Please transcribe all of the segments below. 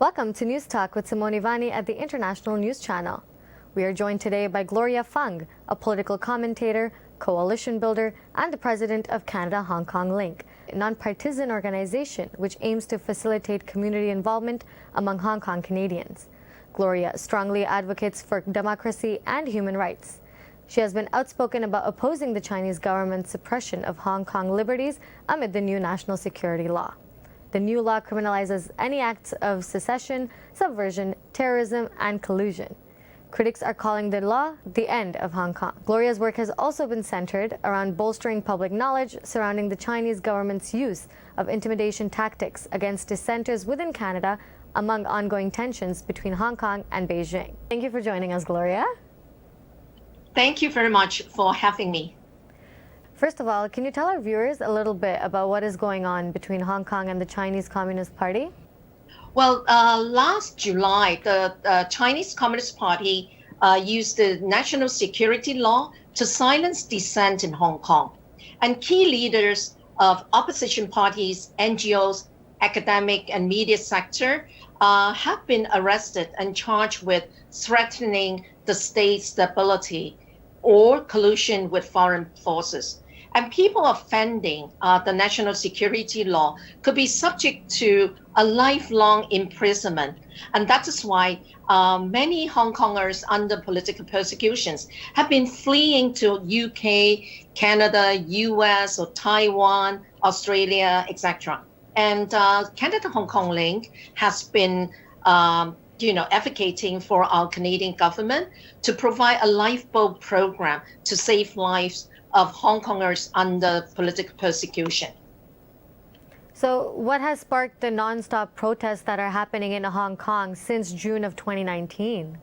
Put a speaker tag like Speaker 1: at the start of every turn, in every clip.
Speaker 1: Welcome to News Talk with Simone Ivani at the International News Channel. We are joined today by Gloria Fung, a political commentator, coalition builder, and the president of Canada-Hong Kong Link, a non-partisan organization which aims to facilitate community involvement among Hong Kong Canadians. Gloria strongly advocates for democracy and human rights. She has been outspoken about opposing the Chinese government's suppression of Hong Kong liberties amid the new national security law. The new law criminalizes any acts of secession, subversion, terrorism, and collusion. Critics are calling the law the end of Hong Kong. Gloria's work has also been centered around bolstering public knowledge surrounding the Chinese government's use of intimidation tactics against dissenters within Canada among ongoing tensions between Hong Kong and Beijing. Thank you for joining us, Gloria.
Speaker 2: Thank you very much for having me.
Speaker 1: First of all, can you tell our viewers a little bit about what is going on between Hong Kong and the Chinese Communist Party?
Speaker 2: Well, last July, the Chinese Communist Party used the national security law to silence dissent in Hong Kong. And key leaders of opposition parties, NGOs, academic and media sector have been arrested and charged with threatening the state's stability or collusion with foreign forces. And people offending the national security law could be subject to a lifelong imprisonment. And that is why many Hong Kongers under political persecutions have been fleeing to UK, Canada, US, or Taiwan, Australia, etc. And Canada-Hong Kong Link has been advocating for our Canadian government to provide a lifeboat program to save lives of Hong Kongers under political persecution.
Speaker 1: So what has sparked the non-stop protests that are happening in Hong Kong since June of 2019?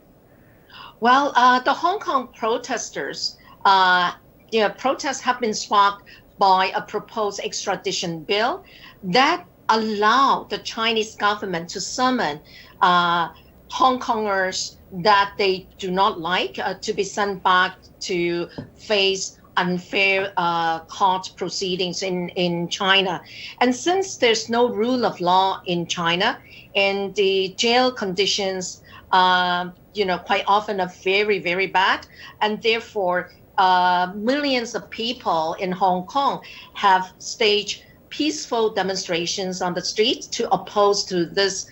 Speaker 2: Well, the Hong Kong protesters, protests have been sparked by a proposed extradition bill that allowed the Chinese government to summon Hong Kongers that they do not like to be sent back to face unfair court proceedings in China. And since there's no rule of law in China and the jail conditions, quite often are very, very bad, and therefore millions of people in Hong Kong have staged peaceful demonstrations on the streets to oppose to this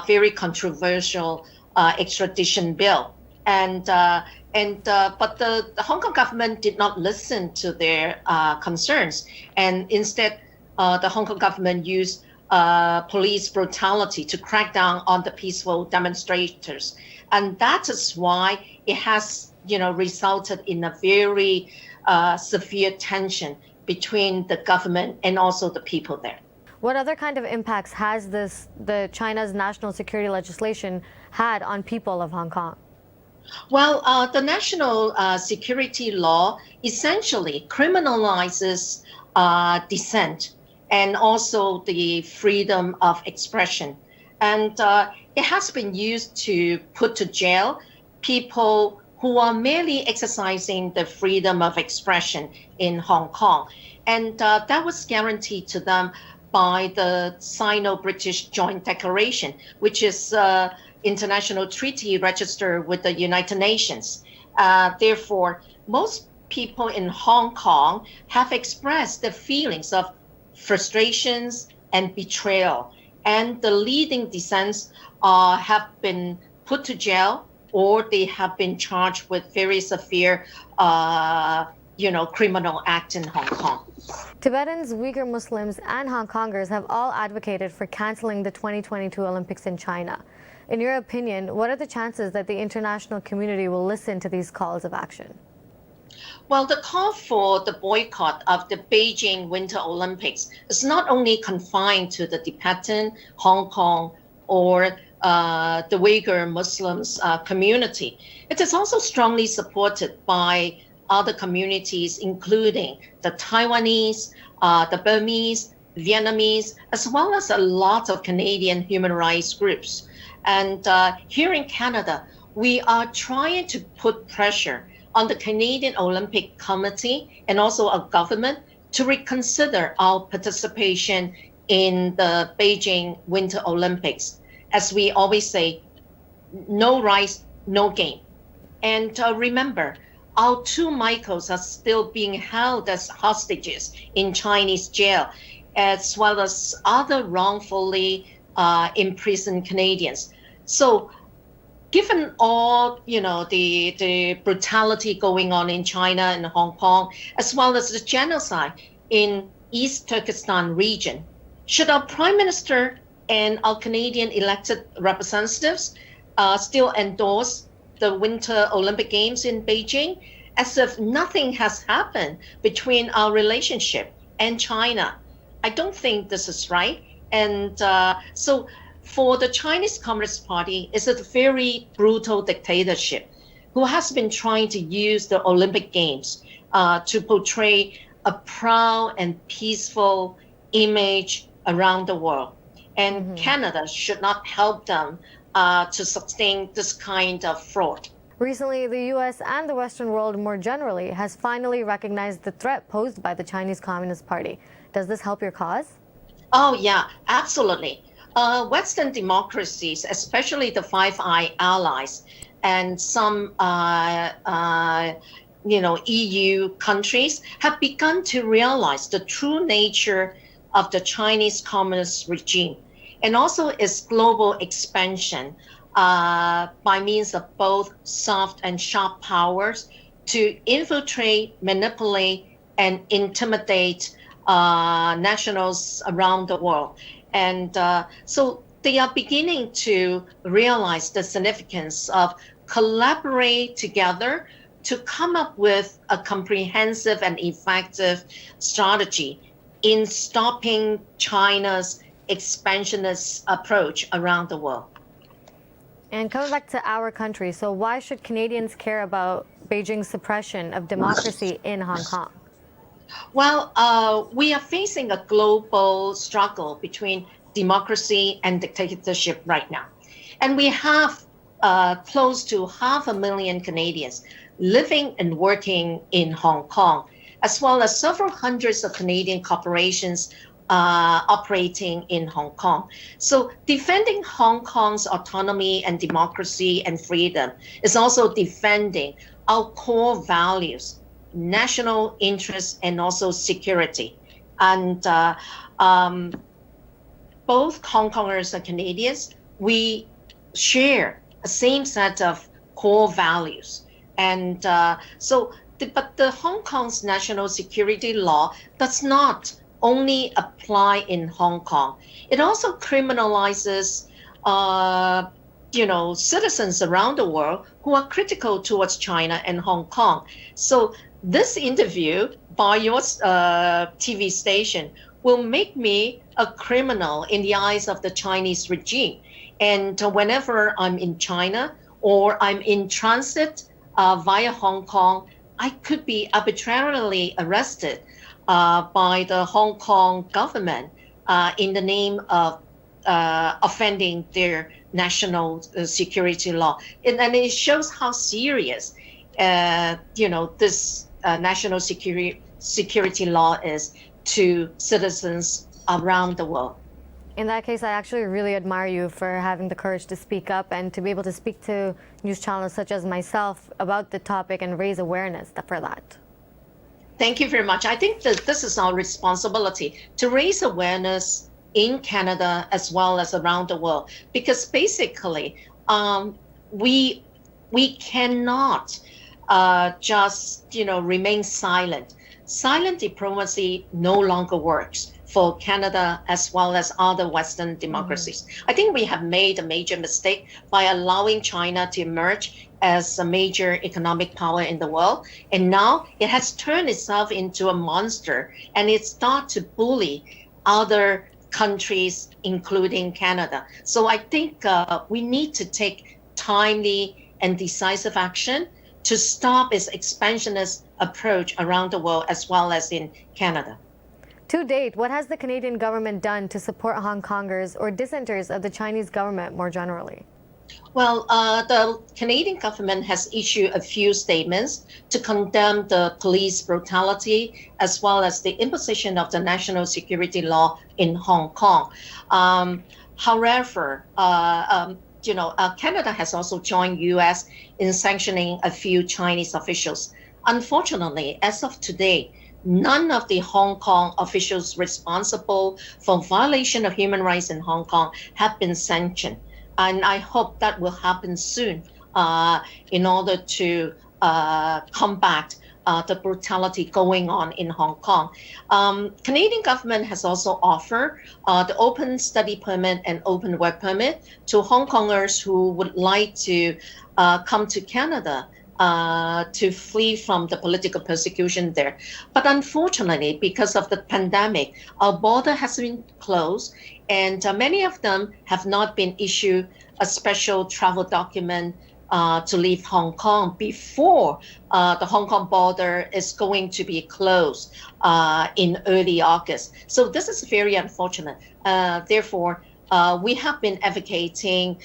Speaker 2: very controversial extradition bill. But the Hong Kong government did not listen to their concerns, and instead the Hong Kong government used police brutality to crack down on the peaceful demonstrators, and that is why it has resulted in a very severe tension between the government and also the people there.
Speaker 1: What other kind of impacts has the China's national security legislation had on people of Hong Kong?
Speaker 2: Well, the national security law essentially criminalizes dissent and also the freedom of expression. And it has been used to put to jail people who are merely exercising the freedom of expression in Hong Kong. And that was guaranteed to them by the Sino-British Joint Declaration, which is international treaty registered with the United Nations. Therefore, most people in Hong Kong have expressed their feelings of frustrations and betrayal. And the leading dissents have been put to jail, or they have been charged with very severe criminal act in Hong Kong.
Speaker 1: Tibetans, Uyghur Muslims, and Hong Kongers have all advocated for canceling the 2022 Olympics in China. In your opinion, what are the chances that the international community will listen to these calls of action?
Speaker 2: Well, the call for the boycott of the Beijing Winter Olympics is not only confined to the Tibetan, Hong Kong, or the Uyghur Muslims community. It is also strongly supported by other communities, including the Taiwanese, the Burmese, Vietnamese, as well as a lot of Canadian human rights groups. And here in Canada, we are trying to put pressure on the Canadian Olympic Committee and also our government to reconsider our participation in the Beijing Winter Olympics. as we always say, no rights, no game. And remember, our two Michaels are still being held as hostages in Chinese jail, as well as other wrongfully imprisoned Canadians. So given all, the brutality going on in China and Hong Kong, as well as the genocide in East Turkestan region, should our Prime Minister and our Canadian elected representatives still endorse the Winter Olympic Games in Beijing as if nothing has happened between our relationship and China? I don't think this is right. And so for the Chinese Communist Party, it's a very brutal dictatorship who has been trying to use the Olympic Games to portray a proud and peaceful image around the world. And Canada should not help them to sustain this kind of fraud.
Speaker 1: Recently, the U.S. and the Western world more generally has finally recognized the threat posed by the Chinese Communist Party. Does this help your cause?
Speaker 2: Oh, yeah, absolutely. Western democracies, especially the Five Eyes allies and some EU countries, have begun to realize the true nature of the Chinese Communist regime and also its global expansion by means of both soft and sharp powers to infiltrate, manipulate, and intimidate nationals around the world. And so they are beginning to realize the significance of collaborate together to come up with a comprehensive and effective strategy in stopping China's expansionist approach around the world.
Speaker 1: And coming back to our country, so why should Canadians care about Beijing's suppression of democracy in Hong Kong?
Speaker 2: Well, we are facing a global struggle between democracy and dictatorship right now. And we have close to 500,000 Canadians living and working in Hong Kong, as well as several hundreds of Canadian corporations operating in Hong Kong. So defending Hong Kong's autonomy and democracy and freedom is also defending our core values, national interest, and also security. And both Hong Kongers and Canadians, we share the same set of core values. And but the Hong Kong's national security law does not only apply in Hong Kong. It also criminalizes, citizens around the world who are critical towards China and Hong Kong. So this interview by your TV station will make me a criminal in the eyes of the Chinese regime. And whenever I'm in China or I'm in transit via Hong Kong, I could be arbitrarily arrested by the Hong Kong government in the name of offending their national security law. And it shows how serious, this national security law is to citizens around the world.
Speaker 1: In that case, I actually really admire you for having the courage to speak up and to be able to speak to news channels such as myself about the topic and raise awareness for that.
Speaker 2: Thank you very much. I think that this is our responsibility to raise awareness in Canada as well as around the world, because basically we cannot just remain silent. Silent diplomacy no longer works for Canada as well as other Western democracies. I think we have made a major mistake by allowing China to emerge as a major economic power in the world. And now it has turned itself into a monster, and it starts to bully other countries, including Canada. So I think we need to take timely and decisive action to stop its expansionist approach around the world as well as in Canada.
Speaker 1: To date, what has the Canadian government done to support Hong Kongers or dissenters of the Chinese government more generally?
Speaker 2: Well, the Canadian government has issued a few statements to condemn the police brutality as well as the imposition of the national security law in Hong Kong. However, Canada has also joined U.S. in sanctioning a few Chinese officials. Unfortunately, as of today, none of the Hong Kong officials responsible for violation of human rights in Hong Kong have been sanctioned. And I hope that will happen soon in order to combat the brutality going on in Hong Kong. Canadian government has also offered the open study permit and open work permit to Hong Kongers who would like to come to Canada to flee from the political persecution there. But unfortunately, because of the pandemic, our border has been closed, and many of them have not been issued a special travel document to leave Hong Kong before the Hong Kong border is going to be closed in early August. So this is very unfortunate. Therefore, we have been advocating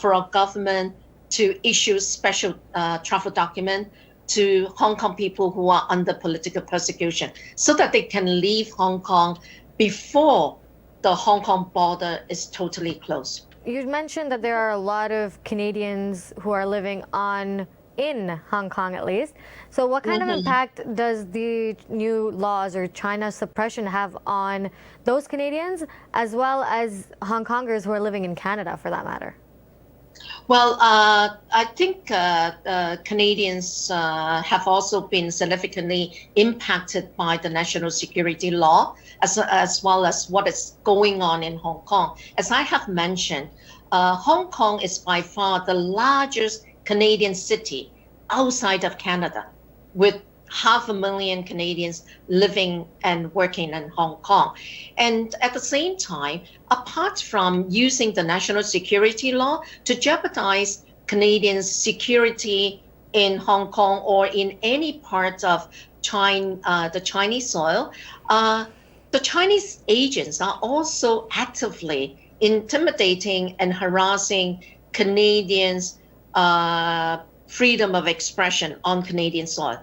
Speaker 2: for our government to issue special travel document to Hong Kong people who are under political persecution so that they can leave Hong Kong before the Hong Kong border is totally closed.
Speaker 1: You mentioned that there are a lot of Canadians who are living in Hong Kong at least. So what kind of impact does the new laws or China suppression have on those Canadians as well as Hong Kongers who are living in Canada for that matter?
Speaker 2: Well, I think Canadians have also been significantly impacted by the national security law, as well as what is going on in Hong Kong. As I have mentioned, Hong Kong is by far the largest Canadian city outside of Canada, with 500,000 Canadians living and working in Hong Kong. And at the same time, apart from using the national security law to jeopardize Canadians' security in Hong Kong or in any part of China, the Chinese soil, the Chinese agents are also actively intimidating and harassing Canadians' freedom of expression on Canadian soil.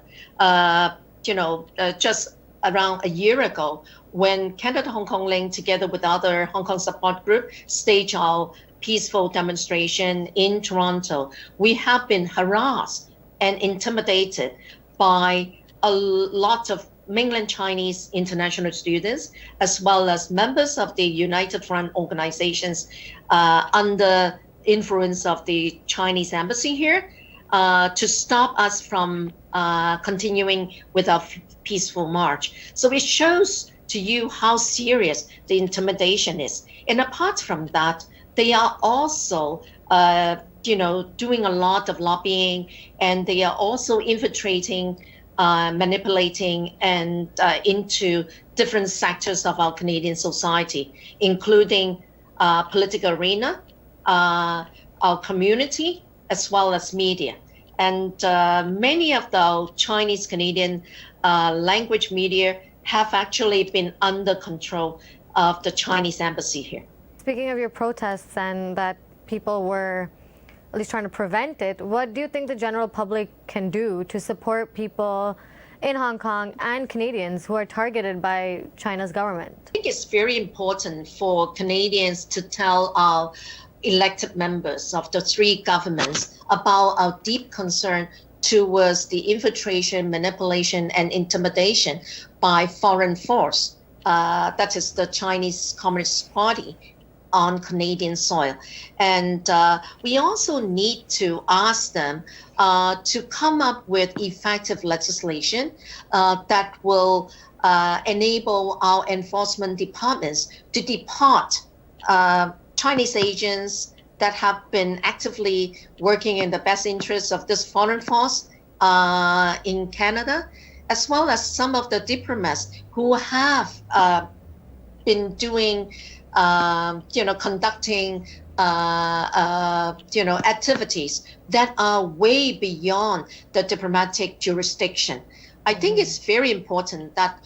Speaker 2: Just around a year ago, when Canada Hong Kong Link, together with other Hong Kong support group, staged our peaceful demonstration in Toronto, we have been harassed and intimidated by a lot of mainland Chinese international students, as well as members of the United Front organizations under influence of the Chinese embassy here, to stop us from continuing with our peaceful march. So it shows to you how serious the intimidation is. And apart from that, they are also doing a lot of lobbying, and they are also infiltrating, manipulating, and into different sectors of our Canadian society, including political arena, our community, as well as media. And many of the Chinese Canadian language media have actually been under control of the Chinese embassy here.
Speaker 1: Speaking of your protests and that people were at least trying to prevent it, what do you think the general public can do to support people in Hong Kong and Canadians who are targeted by China's government?
Speaker 2: I think it's very important for Canadians to tell our elected members of the three governments about our deep concern towards the infiltration, manipulation, and intimidation by foreign force, that is the Chinese Communist Party, on Canadian soil. And we also need to ask them to come up with effective legislation that will enable our enforcement departments to depart Chinese agents that have been actively working in the best interests of this foreign force in Canada, as well as some of the diplomats who have been doing, conducting, activities that are way beyond the diplomatic jurisdiction. I think it's very important that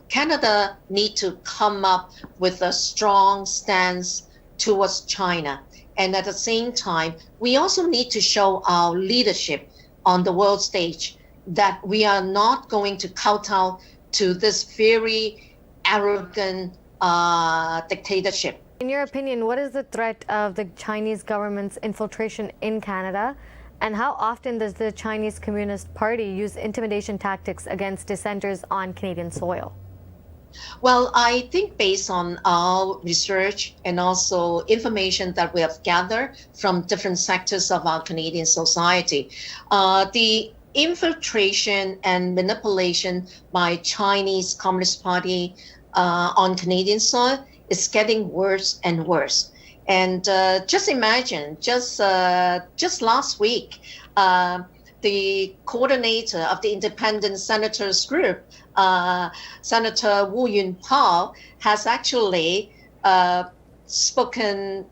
Speaker 2: Canada need to come up with a strong stance towards China. And at the same time, we also need to show our leadership on the world stage that we are not going to kowtow to this very arrogant dictatorship
Speaker 1: In your opinion, what is the threat of the Chinese government's infiltration in Canada? And how often does the Chinese Communist Party use intimidation tactics against dissenters on Canadian soil?
Speaker 2: Well, I think based on our research and also information that we have gathered from different sectors of our Canadian society, the infiltration and manipulation by Chinese Communist Party on Canadian soil is getting worse and worse. And just imagine, just last week, the coordinator of the independent senators group, Senator Wu Yunpao, has actually spoken,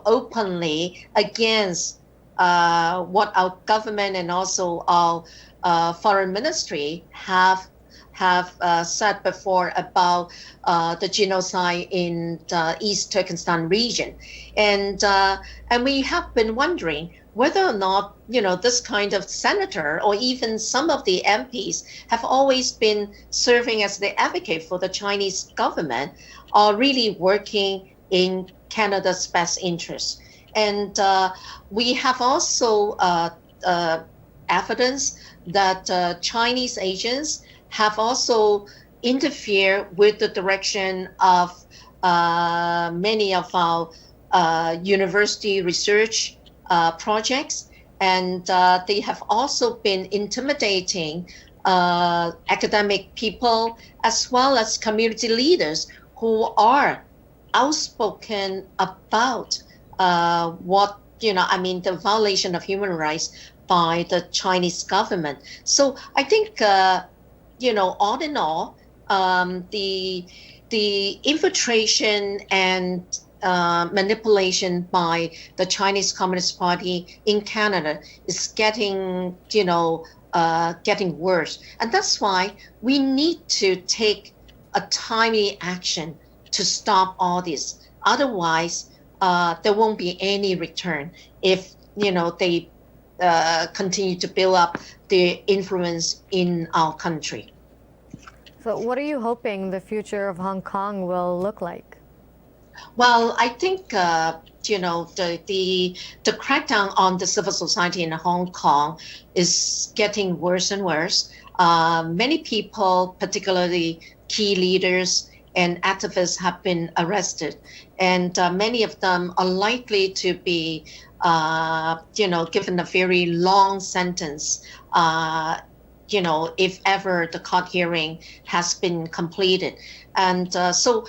Speaker 2: openly against what our government and also our foreign ministry have said before about the genocide in the East Turkestan region, and we have been wondering whether or not this kind of senator or even some of the MPs have always been serving as the advocate for the Chinese government, are really working in Canada's best interest. And we have also evidence that Chinese agents have also interfered with the direction of many of our university research projects, and they have also been intimidating academic people as well as community leaders who are outspoken about the violation of human rights by the Chinese government. So I think, all in all, the infiltration and manipulation by the Chinese Communist Party in Canada is getting worse. And that's why we need to take a timely action to stop all this. Otherwise, there won't be any return if, they continue to build up their influence in our country.
Speaker 1: So what are you hoping the future of Hong Kong will look like?
Speaker 2: Well, I think, the crackdown on the civil society in Hong Kong is getting worse and worse. Many people, particularly key leaders and activists, have been arrested, and many of them are likely to be, given a very long sentence, if ever the court hearing has been completed. And so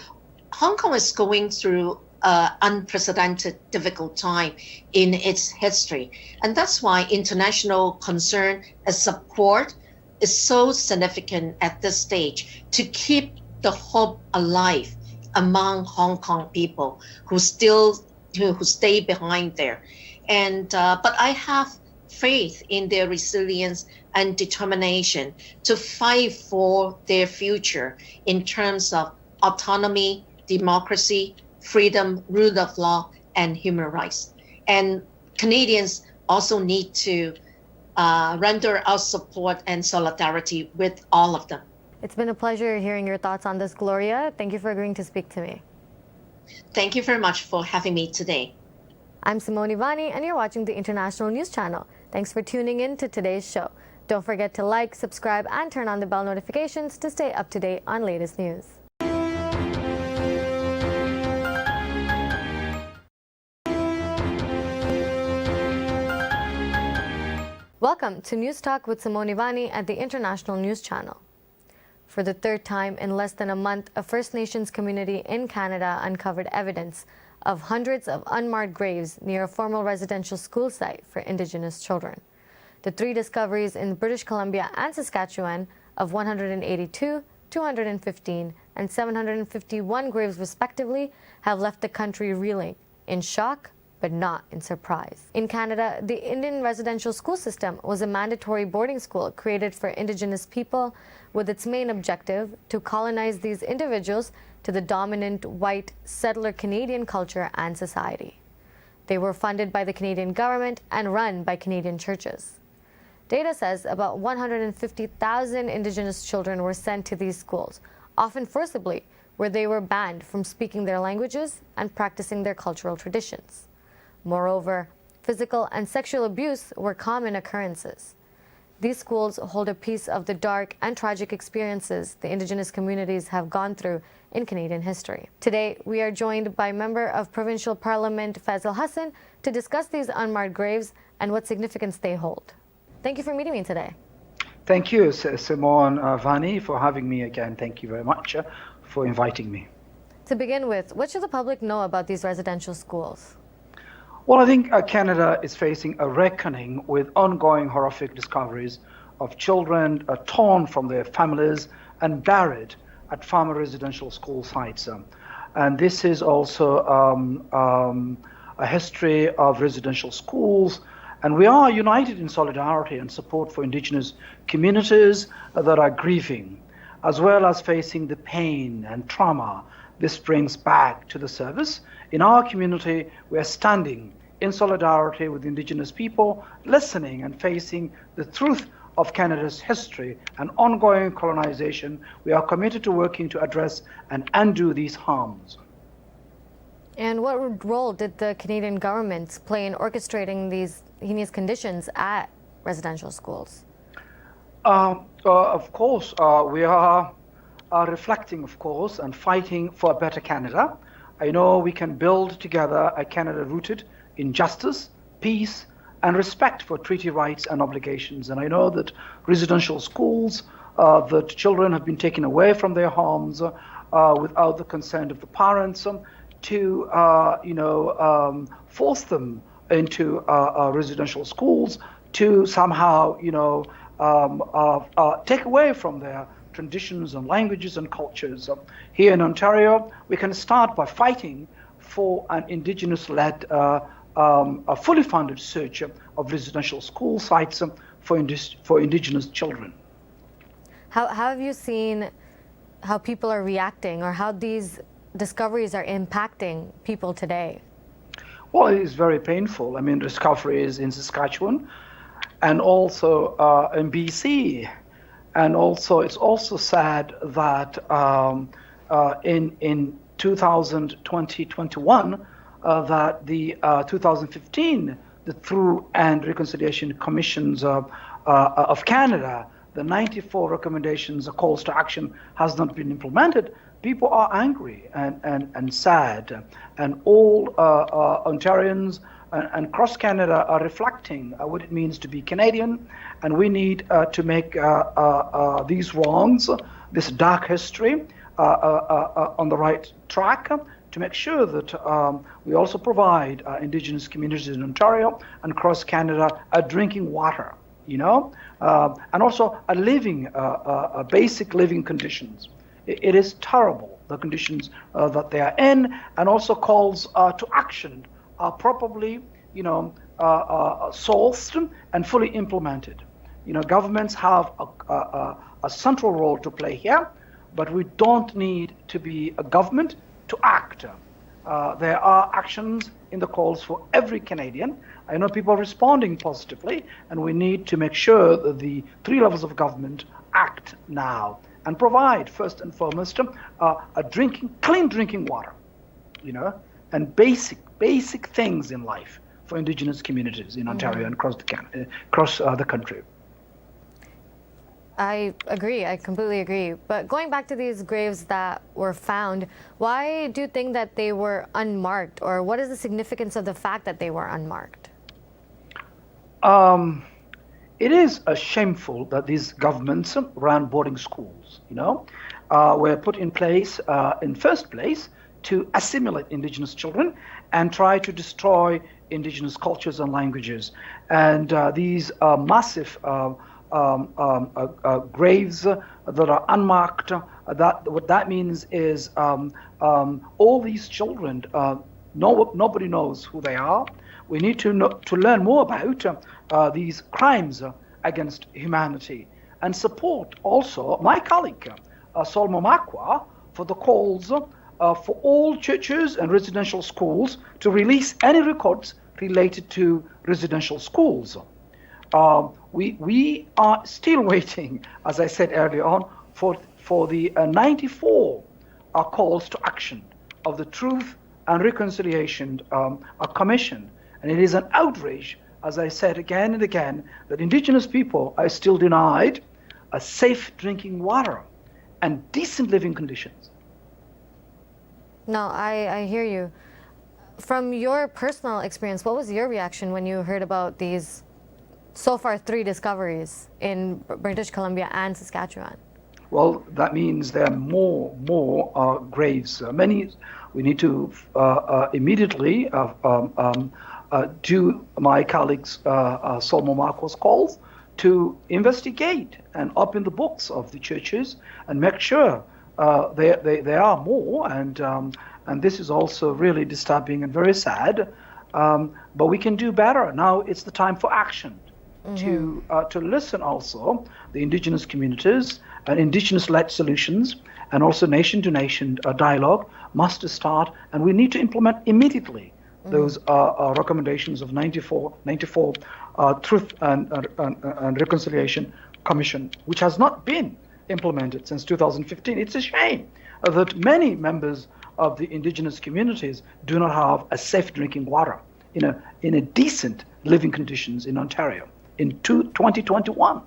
Speaker 2: Hong Kong is going through an unprecedented difficult time in its history. And that's why international concern and support is so significant at this stage to keep the hope alive among Hong Kong people who stay behind there. And but I have faith in their resilience and determination to fight for their future in terms of autonomy, democracy, freedom, rule of law, and human rights. And Canadians also need to render our support and solidarity with all of them.
Speaker 1: It's been a pleasure hearing your thoughts on this, Gloria. Thank you for agreeing to speak to me.
Speaker 2: Thank you very much for having me today.
Speaker 1: I'm Simone Ivani, and you're watching the International News Channel. Thanks for tuning in to today's show. Don't forget to like, subscribe, and turn on the bell notifications to stay up to date on latest news. Welcome to News Talk with Simone Ivani at the International News Channel. For the third time in less than a month, a First Nations community in Canada uncovered evidence of hundreds of unmarked graves near a formal residential school site for Indigenous children. The three discoveries in British Columbia and Saskatchewan of 182, 215, and 751 graves respectively have left the country reeling, in shock, but not in surprise. In Canada, the Indian residential school system was a mandatory boarding school created for Indigenous people with its main objective to colonize these individuals to the dominant white settler Canadian culture and society. They were funded by the Canadian government and run by Canadian churches. Data says about 150,000 Indigenous children were sent to these schools, often forcibly, where they were banned from speaking their languages and practicing their cultural traditions. Moreover, physical and sexual abuse were common occurrences. These schools hold a piece of the dark and tragic experiences the Indigenous communities have gone through in Canadian history. Today, we are joined by Member of Provincial Parliament Faisal Hassan to discuss these unmarked graves and what significance they hold. Thank you for meeting me today.
Speaker 3: Thank you, Simone Vani, for having me again. Thank you very much for inviting me.
Speaker 1: To begin with, what should the public know about these residential schools?
Speaker 3: Well, I think Canada is facing a reckoning with ongoing horrific discoveries of children torn from their families and buried at farmer residential school sites. And this is also a history of residential schools. And we are united in solidarity and support for Indigenous communities that are grieving, as well as facing the pain and trauma this brings back to the service. In our community, we are standing in solidarity with Indigenous people, listening and facing the truth of Canada's history and ongoing colonization. We are committed to working to address and undo these harms.
Speaker 1: And what role did the Canadian government play in orchestrating these heinous conditions at residential schools?
Speaker 3: Of course, we are reflecting, of course, and fighting for a better Canada. I know we can build together a Canada rooted in justice, peace, and respect for treaty rights and obligations. And I know that residential schools, that children have been taken away from their homes without the consent of the parents, to force them into residential schools, to somehow take away from their traditions and languages and cultures. Here in Ontario, we can start by fighting for an Indigenous-led, a fully funded search of residential school sites for Indigenous children.
Speaker 1: How have you seen how people are reacting, or how these discoveries are impacting people today?
Speaker 3: Well, it is very painful. I mean, discoveries in Saskatchewan and also in BC. And also, it's also sad that in 2021, that the 2015, the Truth and Reconciliation Commissions of Canada, the 94 recommendations, the calls to action has not been implemented. People are angry and sad, and all Ontarians and across Canada are reflecting what it means to be Canadian, and we need to make these wrongs, this dark history, on the right track, to make sure that we also provide Indigenous communities in Ontario and across Canada drinking water, and also a living, basic living conditions. It is terrible, the conditions that they are in, and also calls to action are probably, sourced and fully implemented. Governments have a central role to play here, but we don't need to be a government to act. There are actions in the calls for every Canadian. I know people are responding positively, and we need to make sure that the three levels of government act now and provide, first and foremost, clean drinking water, and basic things in life for Indigenous communities in Ontario and across the country.
Speaker 1: I agree. I completely agree. But going back to these graves that were found, why do you think that they were unmarked, or what is the significance of the fact that they were unmarked?
Speaker 3: It is shameful that these governments ran boarding schools, were put in place in first place to assimilate Indigenous children and try to destroy Indigenous cultures and languages. And these massive graves that are unmarked, what that means is all these children, nobody knows who they are. We need to learn more about these crimes against humanity, and support also my colleague, Solmo Makwa, for the calls for all churches and residential schools to release any records related to residential schools. We are still waiting, as I said earlier on, for the 94 calls to action of the Truth and Reconciliation Commission. And it is an outrage, as I said again and again, that indigenous people are still denied a safe drinking water and decent living conditions.
Speaker 1: No, I hear you. From your personal experience, what was your reaction when you heard about these, so far, 3 discoveries in British Columbia and Saskatchewan?
Speaker 3: Well, that means there are more graves. We need to immediately do my colleagues Solmo Marcos calls to investigate and open the books of the churches and make sure there are more. And this is also really disturbing and very sad. But we can do better. Now it's the time for action. To listen also the indigenous communities and indigenous-led solutions and also nation-to-nation dialogue must start, and we need to implement immediately those recommendations of 94 Truth and Reconciliation Commission, which has not been implemented since 2015. It's a shame that many members of the indigenous communities do not have a safe drinking water in a decent living conditions in Ontario in 2021.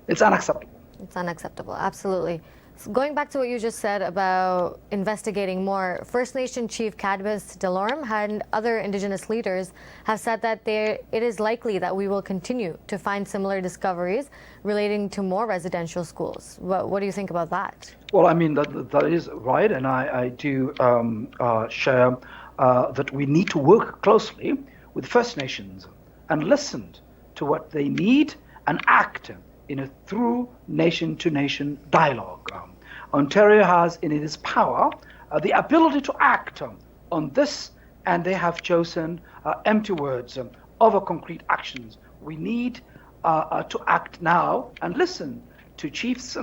Speaker 3: It's unacceptable.
Speaker 1: It's unacceptable, absolutely. So going back to what you just said about investigating more, First Nation Chief Cadmus Delorme and other Indigenous leaders have said that it is likely that we will continue to find similar discoveries relating to more residential schools. What do you think about that?
Speaker 3: Well, I mean, that is right, and I do share that we need to work closely with First Nations and listen to what they need and act in a through nation-to-nation dialogue. Ontario has in its power the ability to act on this, and they have chosen empty words over concrete actions. We need to act now and listen to chiefs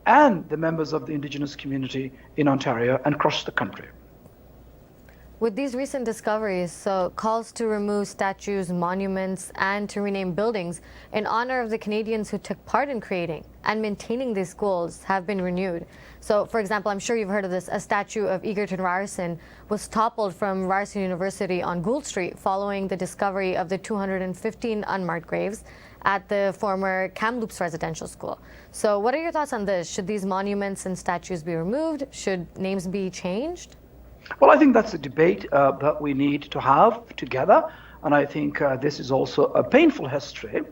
Speaker 3: and the members of the Indigenous community in Ontario and across the country.
Speaker 1: With these recent discoveries, so calls to remove statues, monuments, and to rename buildings in honor of the Canadians who took part in creating and maintaining these schools have been renewed. So, for example, I'm sure you've heard of this, a statue of Egerton Ryerson was toppled from Ryerson University on Gould Street following the discovery of the 215 unmarked graves at the former Kamloops Residential School. So what are your thoughts on this? Should these monuments and statues be removed? Should names be changed?
Speaker 3: Well, I think that's a debate that we need to have together, and I think this is also a painful history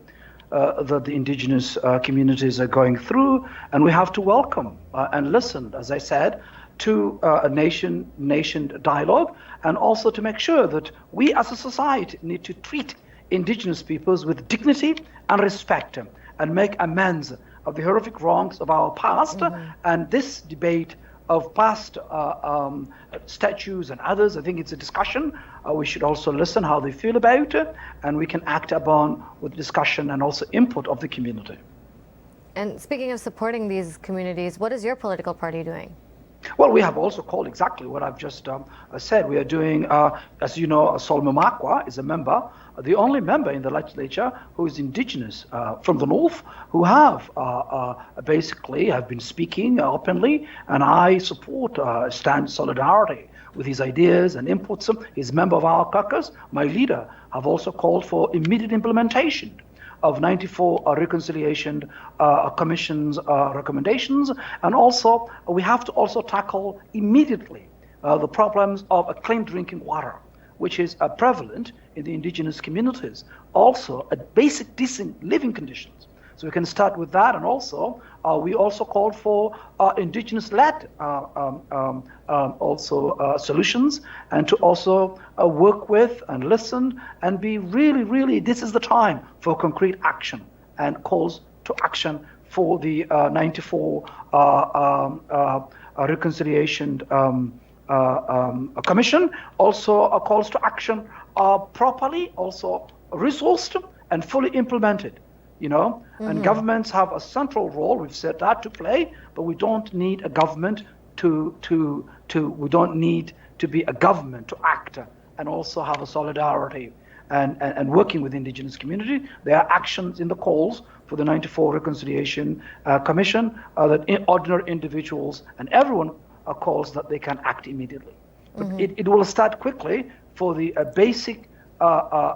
Speaker 3: that the Indigenous communities are going through, and we have to welcome and listen, as I said, to a nation dialogue, and also to make sure that we as a society need to treat Indigenous peoples with dignity and respect and make amends of the horrific wrongs of our past. And this debate of past statues and others, I think it's a discussion. We should also listen how they feel about it, and we can act upon with discussion and also input of the community.
Speaker 1: And speaking of supporting these communities, what is your political party doing?
Speaker 3: Well, we have also called exactly what I've just said. We are doing, as you know, Solmo Makwa is a member, the only member in the legislature who is Indigenous from the North, who have basically have been speaking openly, and I support stand solidarity with his ideas and inputs. He's a member of our caucus. My leader have also called for immediate implementation of 94 Reconciliation Commission's recommendations, and also we have to also tackle immediately the problems of a clean drinking water, which is prevalent in the Indigenous communities, also at basic decent living conditions. So we can start with that, and also we also called for Indigenous-led solutions, and to also work with and listen and be really, this is the time for concrete action and calls to action for the 94 Reconciliation Commission. Also calls to action are properly also resourced and fully implemented. And governments have a central role, we've said that, to play, but we don't need a government we don't need to be a government to act and also have a solidarity and working with Indigenous community. There are actions in the calls for the 94 Reconciliation Commission that ordinary individuals and everyone calls that they can act immediately. But it will start quickly for the basic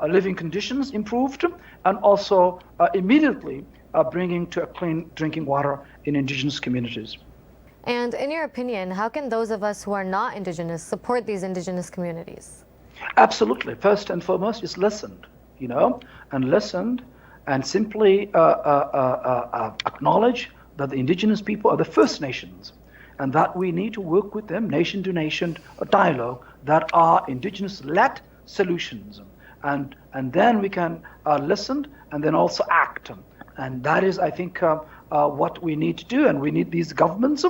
Speaker 3: living conditions improved, and also immediately bringing to a clean drinking water in indigenous communities.
Speaker 1: And in your opinion, how can those of us who are not indigenous support these indigenous communities?
Speaker 3: Absolutely. First and foremost is listened, and simply acknowledge that the indigenous people are the First Nations, and that we need to work with them, nation to nation dialogue, that are indigenous-led solutions. And then we can listen and then also act. And that is, I think, what we need to do. And we need these governments,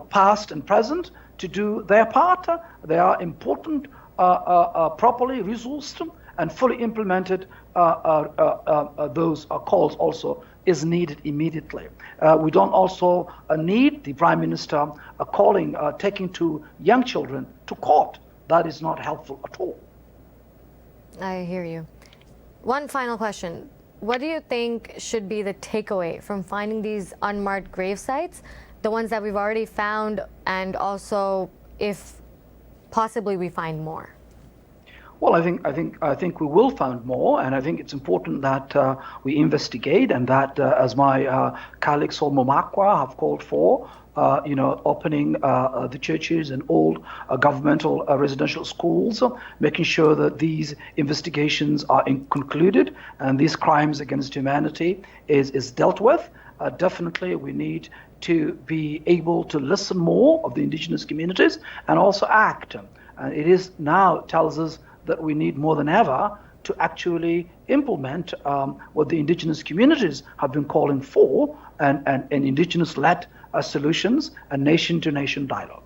Speaker 3: past and present, to do their part. They are important, properly resourced and fully implemented. Those calls also is needed immediately. We don't also need the Prime Minister taking to young children to court. That is not helpful at all.
Speaker 1: I hear you. One final question. What do you think should be the takeaway from finding these unmarked grave sites, the ones that we've already found, and also if possibly we find more?
Speaker 3: Well, I think we will find more, and I think it's important that we investigate, and that, as my colleague Sol Momakwa have called for, opening the churches and old governmental residential schools, making sure that these investigations are concluded and these crimes against humanity is dealt with. Definitely, we need to be able to listen more of the indigenous communities and also act. And it is now tells us that we need more than ever to actually implement what the indigenous communities have been calling for, and indigenous-led solutions and nation-to-nation dialogue.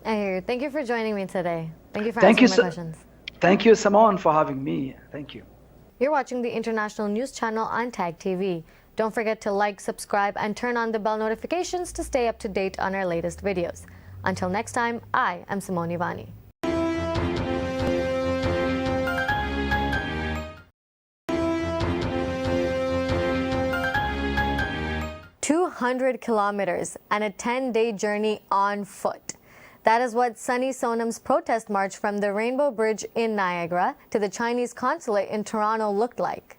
Speaker 1: I hear you. Thank you for joining me today. Thank you for answering my questions.
Speaker 3: Thank you, Simone, for having me. Thank you.
Speaker 1: You're watching the international news channel on Tag TV. Don't forget to like, subscribe, and turn on the bell notifications to stay up to date on our latest videos. Until next time, I am Simone Ivani. 200 kilometers and a 10-day journey on foot. That is what Sunny Sonam's protest march from the Rainbow Bridge in Niagara to the Chinese consulate in Toronto looked like.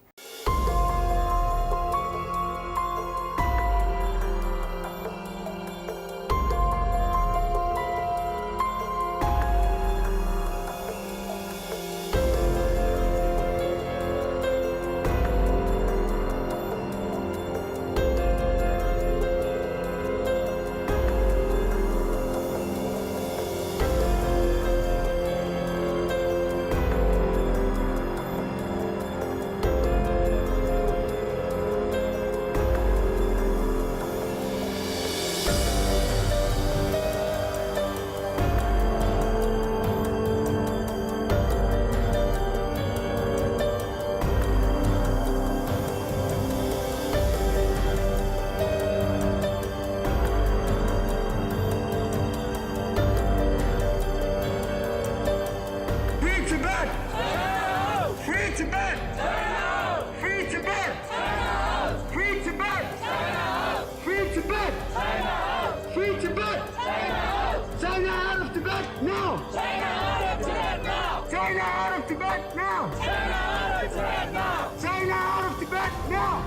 Speaker 4: China out of Tibet now! China out of Tibet now! China out of Tibet now! China out of Tibet now! China out of Tibet now! China out of Tibet now!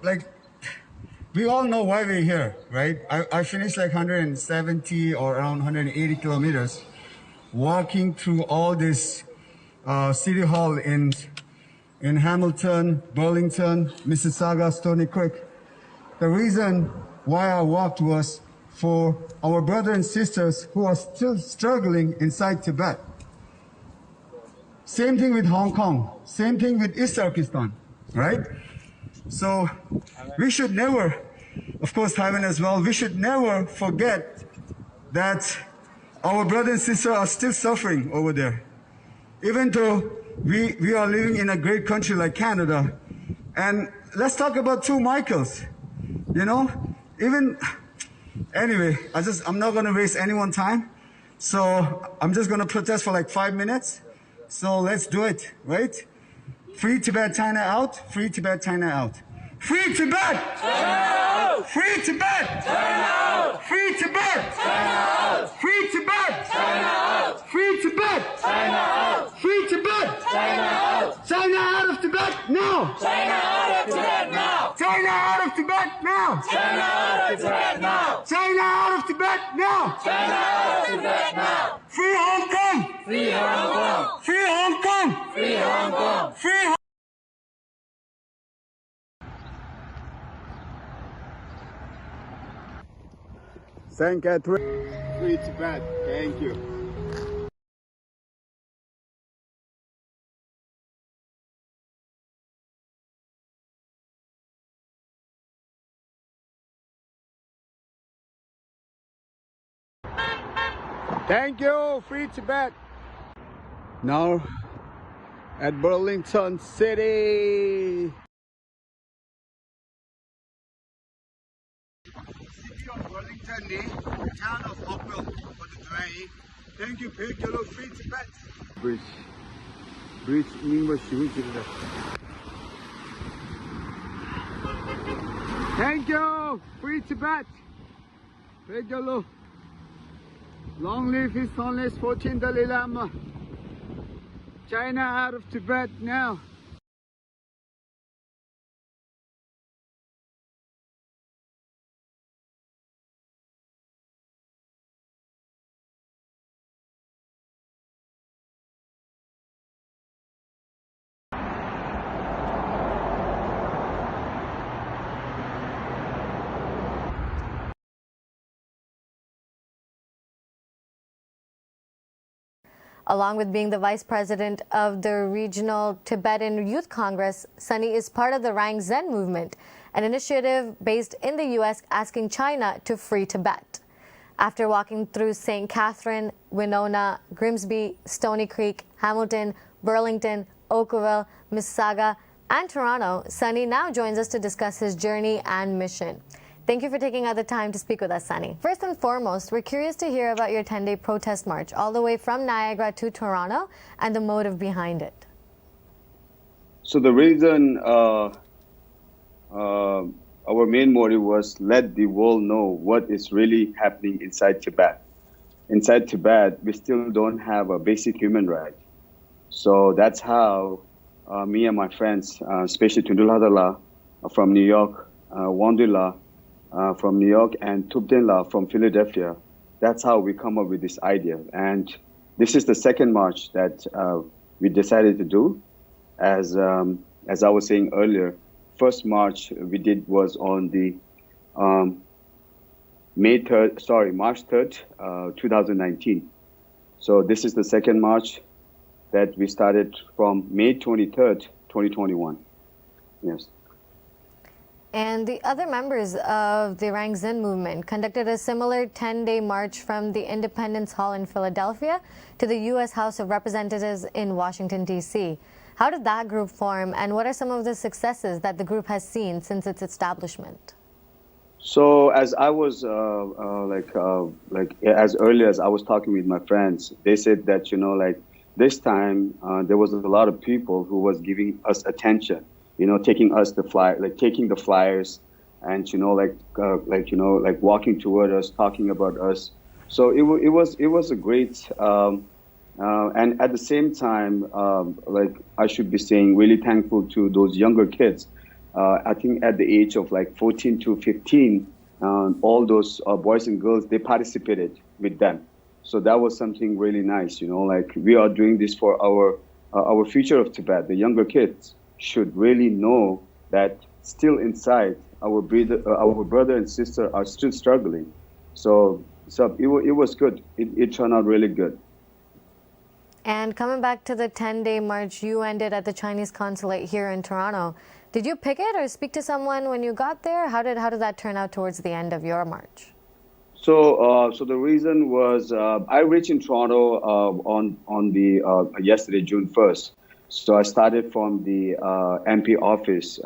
Speaker 4: Like, we all know why we're here, right? I finished like 170 or around 180 kilometers walking through all this city hall in Hamilton, Burlington, Mississauga, Stony Creek. The reason why I walked was for our brothers and sisters who are still struggling inside Tibet. Same thing with Hong Kong, same thing with East Turkestan, right? So we should never, of course Taiwan as well, we should never forget that our brothers and sisters are still suffering over there. Even though we are living in a great country like Canada. And let's talk about two Michaels, you know? Anyway, I'm not gonna waste anyone's time. So I'm just gonna protest for like 5 minutes. So let's do it, right? Free Tibet, China out. Free Tibet, China out. Free Tibet! China out! Free Tibet! China out! Free Tibet! China out! Free Tibet! China out! Free Tibet! China out! Free Tibet! China out! China out of Tibet now! China out of Tibet now! China out of Tibet now! China out of Tibet now! China out of Tibet now! China out of Tibet now! Free Hong Kong! Free Hong Kong! Free Hong Kong! Free Hong Kong! Free Hong Kong! Thank you. Free Tibet. Thank you. Thank you, Free Tibet. Now at Burlington City. City of Burlington, the town of Oakville for the day. Thank you, Big Yellow Free Tibet. Bridge University. Thank you, Free Tibet. Big Yellow. Long live His Holiness 14th Dalai Lama. China out of Tibet now.
Speaker 1: Along with being the vice president of the Regional Tibetan Youth Congress, Sunny is part of the Rang Zen movement, an initiative based in the U.S. asking China to free Tibet. After walking through St. Catherine, Winona, Grimsby, Stony Creek, Hamilton, Burlington, Oakville, Mississauga, and Toronto, Sunny now joins us to discuss his journey and mission. Thank you for taking out the time to speak with us, Sunny. First and foremost, we're curious to hear about your 10-day protest march all the way from Niagara to Toronto and the motive behind it.
Speaker 5: So the reason our main motive was let the world know what is really happening inside Tibet. Inside Tibet, we still don't have a basic human right. So that's how me and my friends, especially Tundul from New York, Wandila from New York, and Tubdenla from Philadelphia. That's how we come up with this idea. And this is the second march that we decided to do. As I was saying earlier, first march we did was on the March 3rd, 2019. So this is the second march that we started from May 23rd, 2021. Yes.
Speaker 1: And the other members of the Rang Zen movement conducted a similar 10-day march from the Independence Hall in Philadelphia to the U.S. House of Representatives in Washington, D.C. How did that group form, and what are some of the successes that the group has seen since its establishment?
Speaker 5: So as I was as early as I was talking with my friends, they said that this time there was a lot of people who was giving us attention. Taking the flyers, and walking toward us, talking about us. So it was a great, and at the same time, I should be saying, really thankful to those younger kids. I think at the age of 14 to 15, all those boys and girls, they participated with them. So that was something really nice. We are doing this for our future of Tibet. The younger kids should really know that still inside our brother and sister are still struggling. So it was good. It turned out really good.
Speaker 1: And coming back to the 10-day march you ended at the Chinese consulate here in Toronto, did you picket or speak to someone when you got there? How did that turn out towards the end of your march?
Speaker 5: So the reason was I reached in Toronto on the yesterday, June 1st. So I started from the MP office,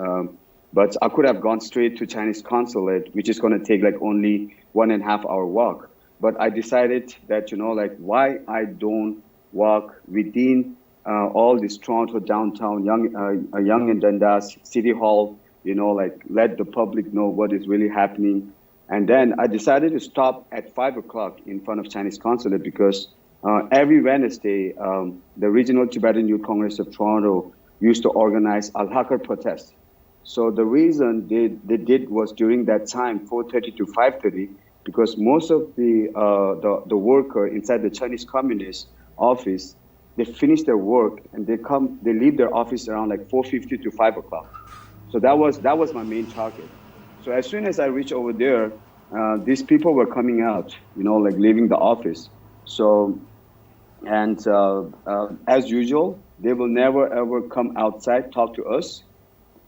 Speaker 5: but I could have gone straight to Chinese consulate, which is going to take like only 1.5 hour walk. But I decided that, like why I don't walk within all this Toronto downtown, Yonge and Dundas, City Hall, like let the public know what is really happening. And then I decided to stop at 5 o'clock in front of Chinese consulate because every Wednesday, the Regional Tibetan Youth Congress of Toronto used to organize Al-Hakar protests. So the reason they did was during that time, 4:30 to 5:30, because most of the worker inside the Chinese Communist office, they finish their work and they leave their office around like 4:50 to 5 o'clock. So that was my main target. So as soon as I reached over there, these people were coming out, like leaving the office. So, and as usual, they will never ever come outside, talk to us.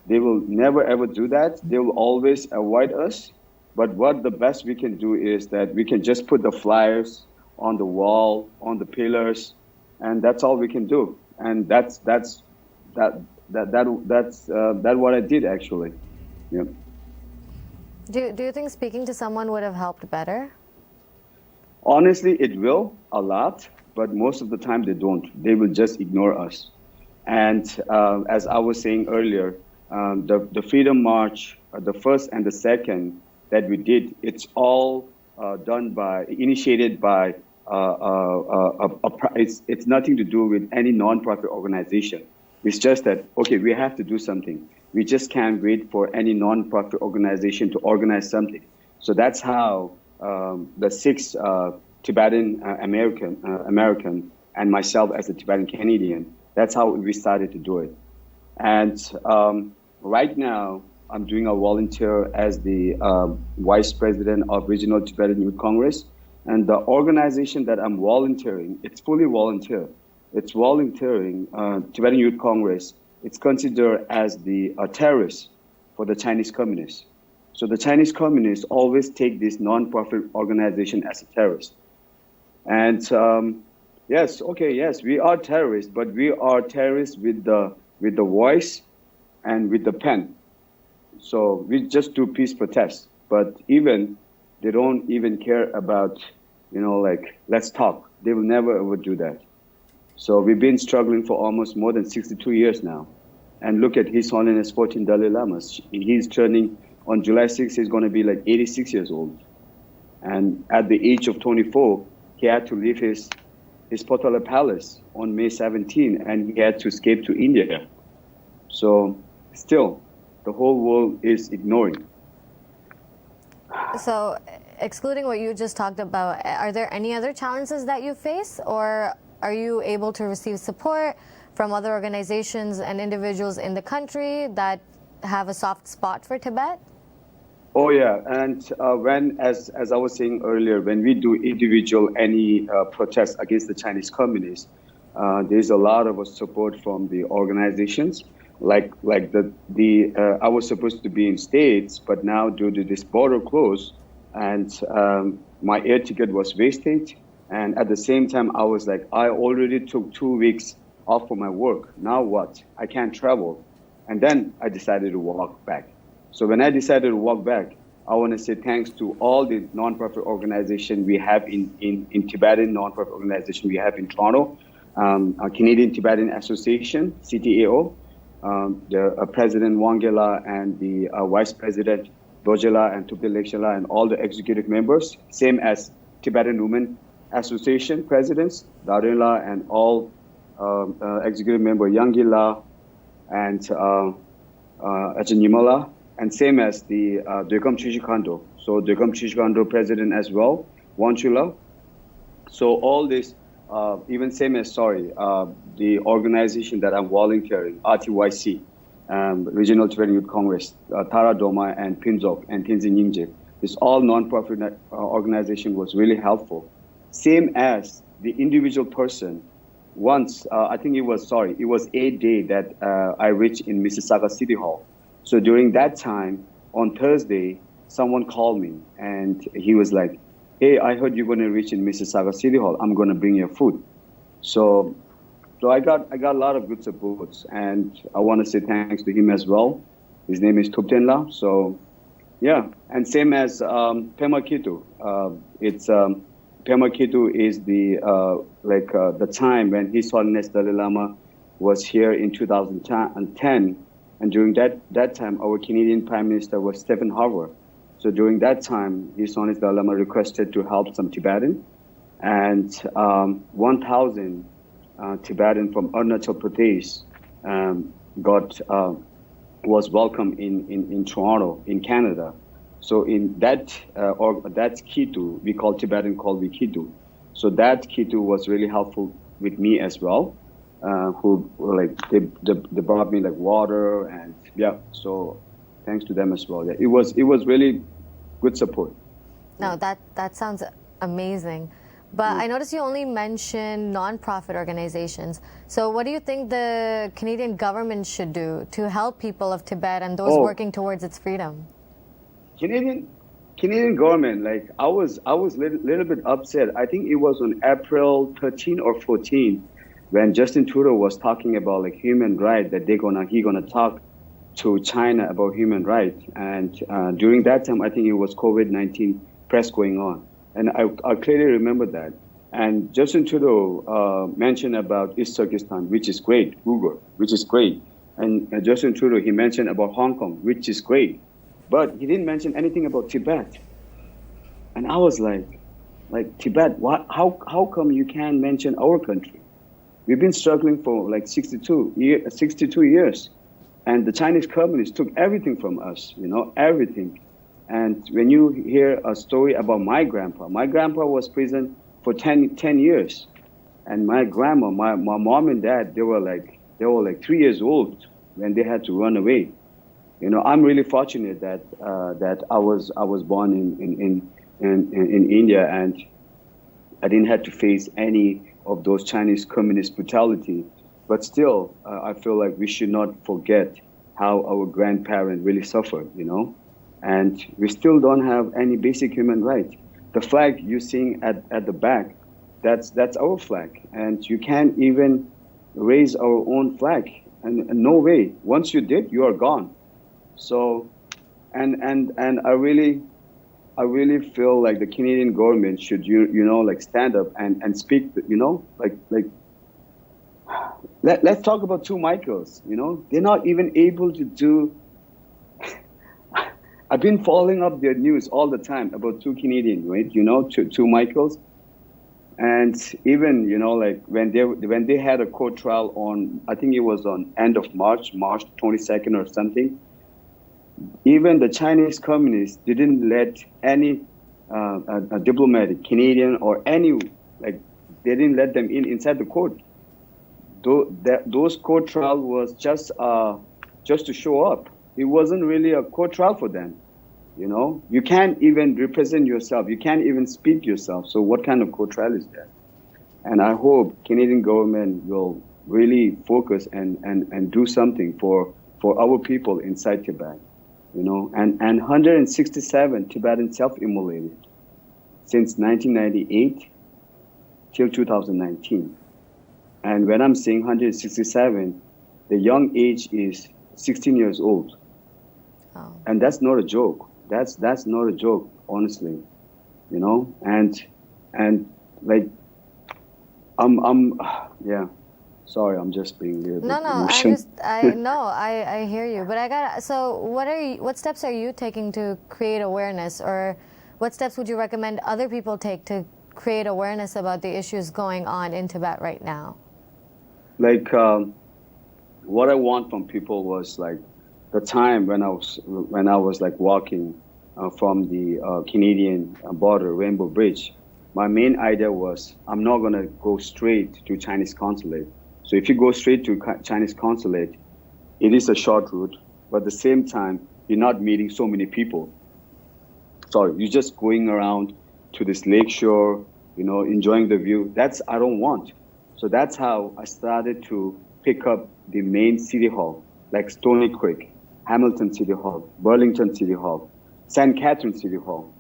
Speaker 5: They will never ever do that. They will always avoid us. But what the best we can do is that we can just put the flyers on the wall, on the pillars, and that's all we can do. And that's what I did actually. Yeah.
Speaker 1: Do you think speaking to someone would have helped better?
Speaker 5: Honestly, it will a lot, but most of the time they don't. They will just ignore us. And as I was saying earlier, the Freedom March, the first and the second that we did, it's all initiated by, it's nothing to do with any nonprofit organization. It's just that, okay, we have to do something. We just can't wait for any nonprofit organization to organize something. So that's how the 6 Tibetan American and myself as a Tibetan Canadian, that's how we started to do it. And right now, I'm doing a volunteer as the Vice President of Regional Tibetan Youth Congress. And the organization that I'm volunteering, it's fully volunteer. It's volunteering, Tibetan Youth Congress. It's considered as the terrorist for the Chinese communists. So the Chinese communists always take this nonprofit organization as a terrorist. And yes, we are terrorists, but we are terrorists with the voice and with the pen. So we just do peace protests, but they don't even care about, like, let's talk. They will never ever do that. So we've been struggling for almost more than 62 years now. And look at His Holiness 14 Dalai Lama. He's turning, on July 6th, he's going to be like 86 years old. And at the age of 24, he had to leave his Potala Palace on May 17, and he had to escape to India. So still, the whole world is ignoring.
Speaker 1: So, excluding what you just talked about, are there any other challenges that you face, or are you able to receive support from other organizations and individuals in the country that have a soft spot for Tibet?
Speaker 5: Oh yeah, and as I was saying earlier, when we do individual protests against the Chinese communists, there's a lot of support from the organizations. Like I was supposed to be in States, but now due to this border close, and my air ticket was wasted. And at the same time, I was like, I already took 2 weeks off for my work. Now what? I can't travel. And then I decided to walk back. So when I decided to walk back, I want to say thanks to all the nonprofit organizations we have in Tibetan nonprofit organization we have in Toronto, Canadian Tibetan Association, CTAO, the President Wangela and the Vice President Dojela and Tupte Lekshela and all the executive members, same as Tibetan Women Association presidents, Darela and all executive member Yangila and Ajanyimala, and same as the Dekam Chishikando. So Dekam Chishikando president as well, Wanchula. So all this, even same as, the organization that I'm volunteering, RTYC, Regional Tibetan Youth Congress, Tara Doma and Pinzok and Tenzin Yingje. This all non-profit organization was really helpful. Same as the individual person. Once, I think it was 8 days that I reached in Mississauga City Hall. So during that time, on Thursday, someone called me and he was like, hey, I heard you're going to reach in Mississauga City Hall. I'm going to bring you food. So I got a lot of good supports, and I want to say thanks to him as well. His name is Tuptenla. So yeah, and same as Pema Kitu. Pema Kitu is the time when His Holiness Dalai Lama was here in 2010, and during that time, our Canadian Prime Minister was Stephen Harper. So during that time, His Holiness Dalai Lama requested to help some Tibetan, and 1,000 Tibetan from Arunachal Pradesh was welcome in Toronto, in Canada. So in that's Kitu, we call Tibetan called Kitu. So that Kitu was really helpful with me as well. Who they brought me like water, and yeah. So thanks to them as well. Yeah, it was really good support.
Speaker 1: No, that sounds amazing. But I noticed you only mentioned non-profit organizations. So what do you think the Canadian government should do to help people of Tibet and those working towards its freedom?
Speaker 5: Canadian government, like I was little bit upset. I think it was on April 13 or 14 when Justin Trudeau was talking about like human rights, that he gonna talk to China about human rights. And during that time, I think it was COVID-19 press going on. And I clearly remember that. And Justin Trudeau mentioned about East Turkestan, which is great, Uyghur, which is great. And Justin Trudeau, he mentioned about Hong Kong, which is great. But he didn't mention anything about Tibet. And I was like Tibet, how come you can't mention our country? We've been struggling for like 62 years. And the Chinese communists took everything from us, everything. And when you hear a story about my grandpa was prison for 10 years. And my grandma, my mom and dad, they were like 3 years old when they had to run away. I'm really fortunate that I was born in India, and I didn't have to face any of those Chinese communist brutality. But still, I feel like we should not forget how our grandparents really suffered, and we still don't have any basic human rights. The flag you're seeing at the back, that's our flag, and you can't even raise our own flag. And no way. Once you did, you are gone. So, and I really feel like the Canadian government should stand up and speak. Let's talk about two Michaels. They're not even able to do. I've been following up their news all the time about two Canadians, right? Two Michaels, and even when they had a court trial on, I think it was on end of March 22nd or something. Even the Chinese communists didn't let any a diplomatic, Canadian or any, they didn't let them inside the court. Those court trials was just to show up. It wasn't really a court trial for them. You can't even represent yourself. You can't even speak yourself. So what kind of court trial is that? And I hope Canadian government will really focus and do something for our people inside Tibet. And 167 Tibetans self-immolated since 1998 till 2019. And when I'm saying 167, the young age is 16 years old. Oh. And that's not a joke. That's not a joke, honestly. And yeah. Sorry, I'm just being a little bit emotional.
Speaker 1: I hear you. But so what steps are you taking to create awareness, or what steps would you recommend other people take to create awareness about the issues going on in Tibet right now?
Speaker 5: What I want from people was the time when I was walking from the Canadian border, Rainbow Bridge. My main idea was I'm not gonna go straight to Chinese consulate. So if you go straight to Chinese consulate, it is a short route, but at the same time, you're not meeting so many people. Sorry, you're just going around to this lakeshore, enjoying the view. I don't want. So that's how I started to pick up the main city hall, like Stony Creek, Hamilton City Hall, Burlington City Hall, St. Catherine City Hall,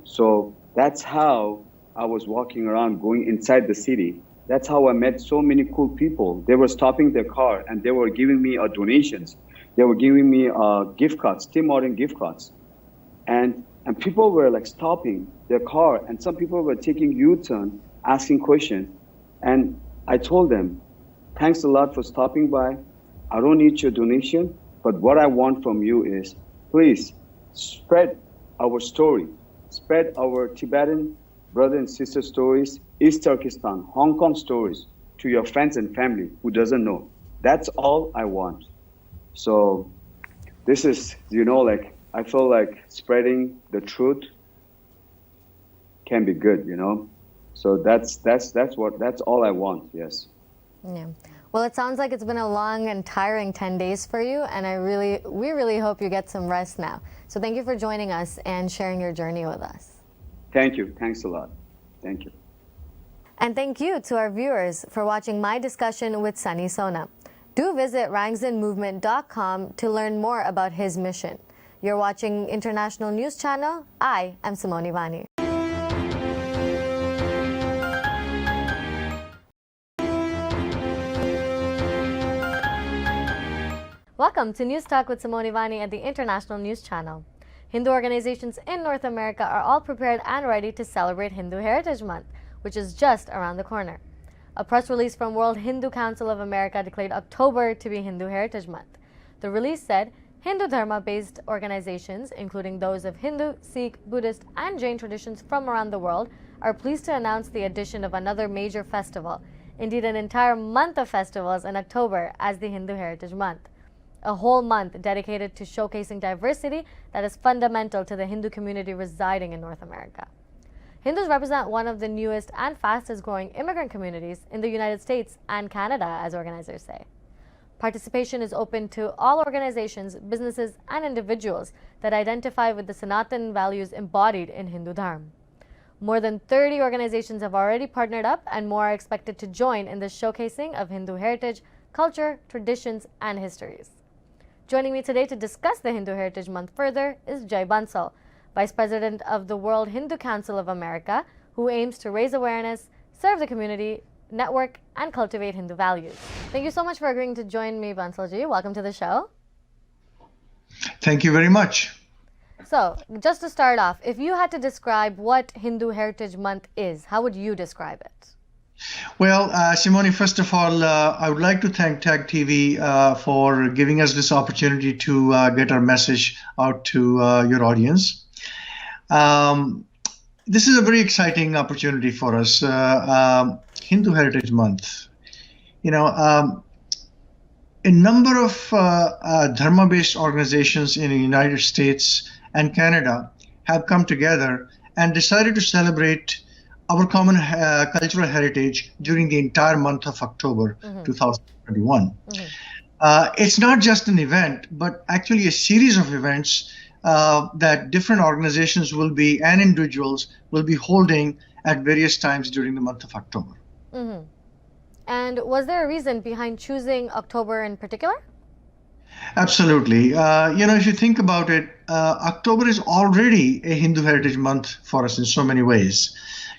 Speaker 5: So That's how I was walking around, going inside the city. That's how I met so many cool people. They were stopping their car and they were giving me donations. They were giving me gift cards, Tim Hortons gift cards. And people were like stopping their car, and some people were taking U-turn, asking questions. And I told them, thanks a lot for stopping by. I don't need your donation, but what I want from you is, please spread our story, spread our Tibetan brother and sister stories, East Turkestan, Hong Kong stories to your friends and family who doesn't know. That's all I want. So this is, like, I feel like spreading the truth can be good, So that's all I want. Yes.
Speaker 1: Yeah. Well, it sounds like it's been a long and tiring 10 days for you, and we really hope you get some rest now. So thank you for joining us and sharing your journey with us.
Speaker 5: Thank you. Thanks a lot. Thank you.
Speaker 1: And thank you to our viewers for watching my discussion with Sunny Sona. Do visit rangsinmovement.com to learn more about his mission. You're watching International News Channel. I am Simone Ivani. Welcome to News Talk with Simone Ivani at the International News Channel. Hindu organizations in North America are all prepared and ready to celebrate Hindu Heritage Month, which is just around the corner. A press release from World Hindu Council of America declared October to be Hindu Heritage Month. The release said Hindu Dharma-based organizations, including those of Hindu, Sikh, Buddhist, and Jain traditions from around the world, are pleased to announce the addition of another major festival, indeed an entire month of festivals in October, as the Hindu Heritage Month. A whole month dedicated to showcasing diversity that is fundamental to the Hindu community residing in North America. Hindus represent one of the newest and fastest growing immigrant communities in the United States and Canada, as organizers say. Participation is open to all organizations, businesses, and individuals that identify with the Sanatan values embodied in Hindu Dharma. More than 30 organizations have already partnered up, and more are expected to join in the showcasing of Hindu heritage, culture, traditions, and histories. Joining me today to discuss the Hindu Heritage Month further is Jay Bansal, Vice President of the World Hindu Council of America, who aims to raise awareness, serve the community, network, and cultivate Hindu values. Thank you so much for agreeing to join me, Bansalji. Welcome to the show.
Speaker 6: Thank you very much.
Speaker 1: So, just to start off, if you had to describe what Hindu Heritage Month is, how would you describe it?
Speaker 6: Well, Simone, first of all, I would like to thank TAG TV for giving us this opportunity to get our message out to your audience. This is a very exciting opportunity for us, Hindu Heritage Month. A number of Dharma-based organizations in the United States and Canada have come together and decided to celebrate our common cultural heritage during the entire month of October 2021. It's not just an event, but actually a series of events that different organizations and individuals will be holding at various times during the month of October.
Speaker 1: And was there a reason behind choosing October in particular?
Speaker 6: Absolutely. If you think about it, October is already a Hindu Heritage Month for us in so many ways.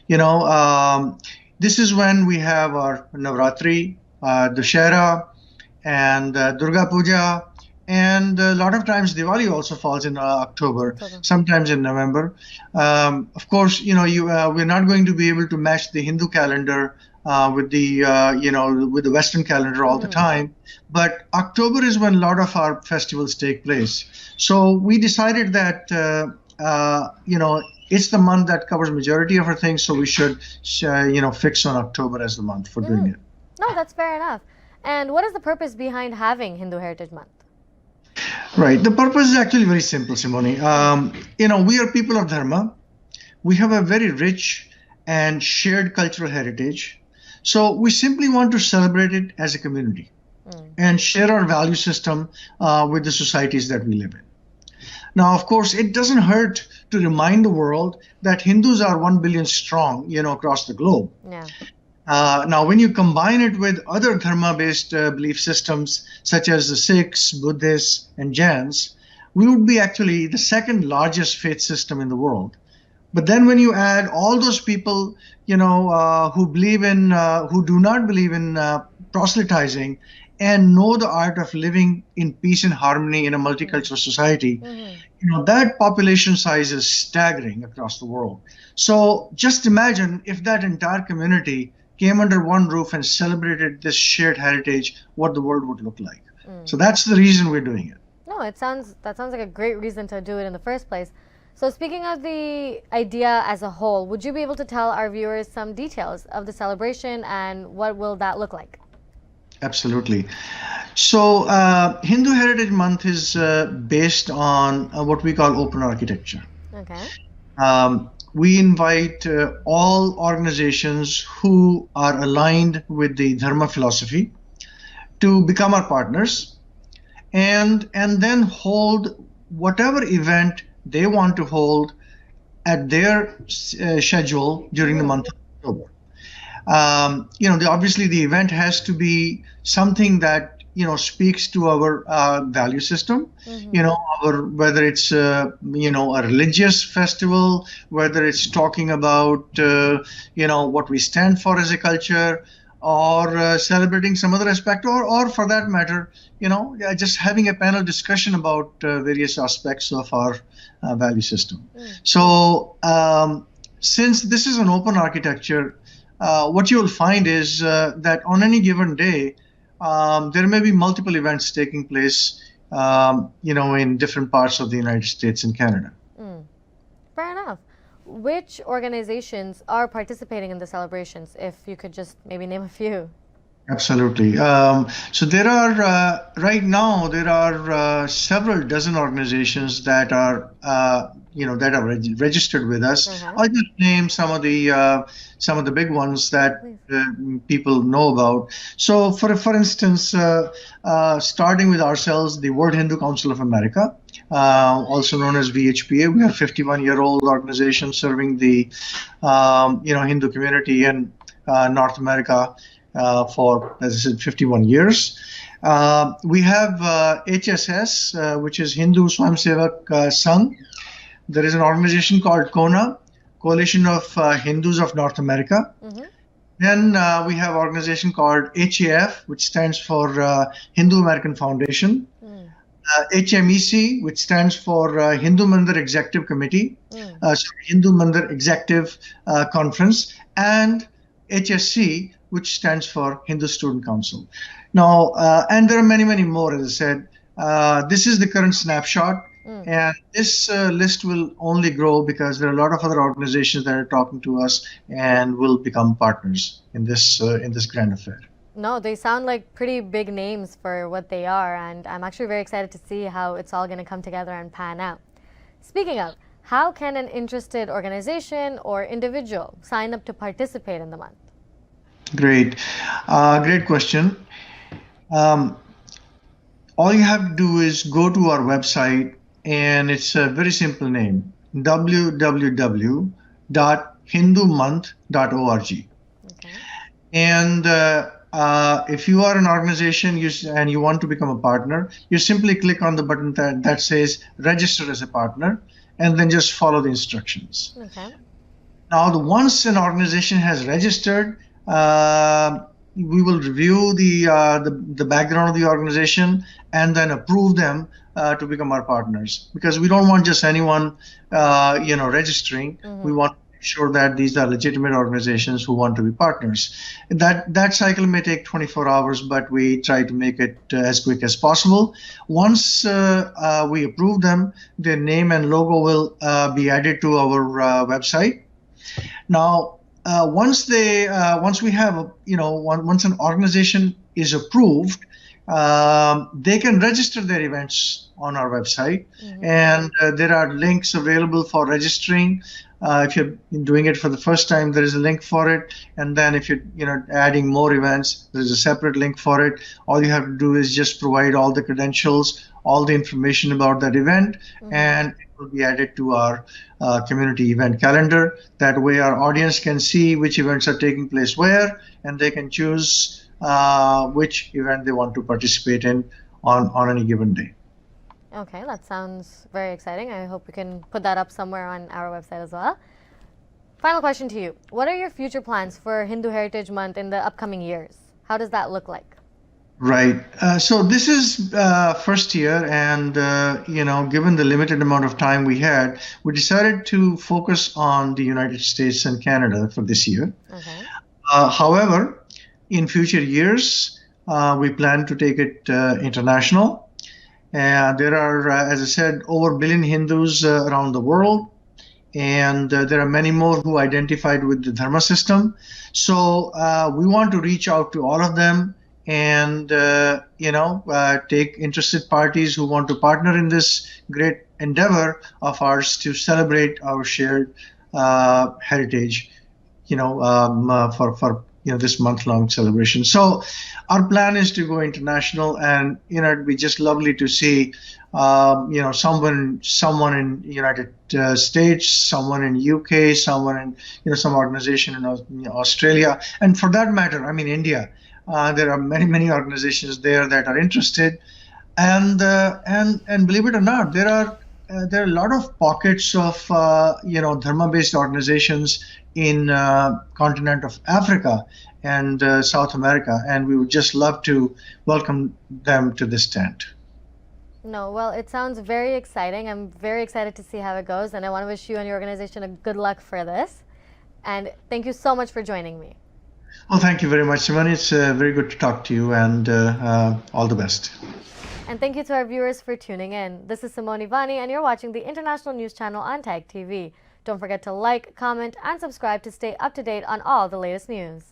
Speaker 6: This is when we have our Navratri, Dussehra, and Durga Puja, and a lot of times Diwali also falls in October, sometimes in November. Of course, we're not going to be able to match the Hindu calendar with the Western calendar all the time, but October is when a lot of our festivals take place. So we decided that it's the month that covers majority of our things, so we should fix on October as the month for doing it.
Speaker 1: No, that's fair enough. And what is the purpose behind having Hindu Heritage Month?
Speaker 6: Right. The purpose is actually very simple, Simone. We are people of Dharma. We have a very rich and shared cultural heritage. So we simply want to celebrate it as a community and share our value system with the societies that we live in. Now, of course, it doesn't hurt to remind the world that Hindus are 1 billion strong, across the globe.
Speaker 1: Yeah.
Speaker 6: Now, when you combine it with other Dharma-based belief systems, such as the Sikhs, Buddhists, and Jains, we would be actually the second largest faith system in the world, But then when you add all those people, who do not believe in proselytizing and know the art of living in peace and harmony in a multicultural society, that population size is staggering across the world. So just imagine if that entire community came under one roof and celebrated this shared heritage, what the world would look like. So that's the reason we're doing it.
Speaker 1: No, that sounds like a great reason to do it in the first place. So speaking of the idea as a whole, would you be able to tell our viewers some details of the celebration and what will that look like?
Speaker 6: Absolutely. So Hindu Heritage Month is based on what we call open architecture.
Speaker 1: Okay.
Speaker 6: We invite all organizations who are aligned with the Dharma philosophy to become our partners and then hold whatever event they want to hold at their schedule during the month of October. Obviously the event has to be something that speaks to our value system. Whether it's a religious festival, whether it's talking about what we stand for as a culture, or celebrating some other aspect, or for that matter, just having a panel discussion about various aspects of our value system. So since this is an open architecture, what you will find is that on any given day, there may be multiple events taking place, in different parts of the United States and Canada.
Speaker 1: Fair enough. Which organizations are participating in the celebrations, if you could just maybe name a few?
Speaker 6: Absolutely. So there are, right now, there are several dozen organizations that are, that are registered with us. I'll just name some of the big ones that people know about. So for instance, starting with ourselves, the World Hindu Council of America, also known as VHPA, we are a 51-year-old organization serving the, Hindu community in North America for, as I said, 51 years. We have HSS, which is Hindu Swayamsevak Sangh. There is an organization called KONA, Coalition of Hindus of North America. Then we have an organization called HAF, which stands for Hindu American Foundation. HMEC, which stands for Hindu Mandir Executive Committee, Hindu Mandir Executive Conference, and HSC, which stands for Hindu Student Council. Now, and there are many, many more, as I said. This is the current snapshot, and this list will only grow because there are a lot of other organizations that are talking to us and will become partners in this grand affair.
Speaker 1: No, they sound like pretty big names for what they are, and I'm actually very excited to see how it's all going to come together and pan out. Speaking of, how can an interested organization or individual sign up to participate in the month?
Speaker 6: Great. Great question. All you have to do is go to our website, and it's a very simple name, www.hindumonth.org. And if you are an organization and you want to become a partner, you simply click on the button that says register as a partner, and then just follow the instructions. Now, once an organization has registered, we will review the background of the organization and then approve them to become our partners, because we don't want just anyone registering. We want to make sure that these are legitimate organizations who want to be partners. That cycle may take 24 hours, but we try to make it as quick as possible. Once we approve them, their name and logo will be added to our website. Now, once an organization is approved, they can register their events on our website, and there are links available for registering. If you're doing it for the first time, there is a link for it, and then if you're adding more events, there's a separate link for it. All you have to do is just provide all the credentials, all the information about that event, and it will be added to our community event calendar. That way our audience can see which events are taking place where, and they can choose which event they want to participate in on any given day.
Speaker 1: Okay, that sounds very exciting. I hope we can put that up somewhere on our website as well. Final question to you. What are your future plans for Hindu Heritage Month in the upcoming years? How does that look like?
Speaker 6: Right. So this is first year, and given the limited amount of time we had, we decided to focus on the United States and Canada for this year.
Speaker 1: Okay.
Speaker 6: However, in future years, we plan to take it international. There are, as I said, over 1 billion Hindus around the world, and there are many more who identified with the Dharma system. So we want to reach out to all of them and take interested parties who want to partner in this great endeavor of ours to celebrate our shared heritage, for this month-long celebration. So our plan is to go international, and it'd be just lovely to see someone in United States, someone in UK, someone in some organization in Australia, and for that matter, India. There are many organizations there that are interested, and believe it or not, there are a lot of pockets of Dharma-based organizations in continent of Africa and South America, and we would just love to welcome them to this tent.
Speaker 1: No, well, it sounds very exciting. I'm very excited to see how it goes, and I want to wish you and your organization a good luck for this. And thank you so much for joining me.
Speaker 6: Well, thank you very much, Simone. It's very good to talk to you, and all the best.
Speaker 1: And thank you to our viewers for tuning in. This is Simone Vani, and you're watching the International News Channel on TAG TV. Don't forget to like, comment, and subscribe to stay up to date on all the latest news.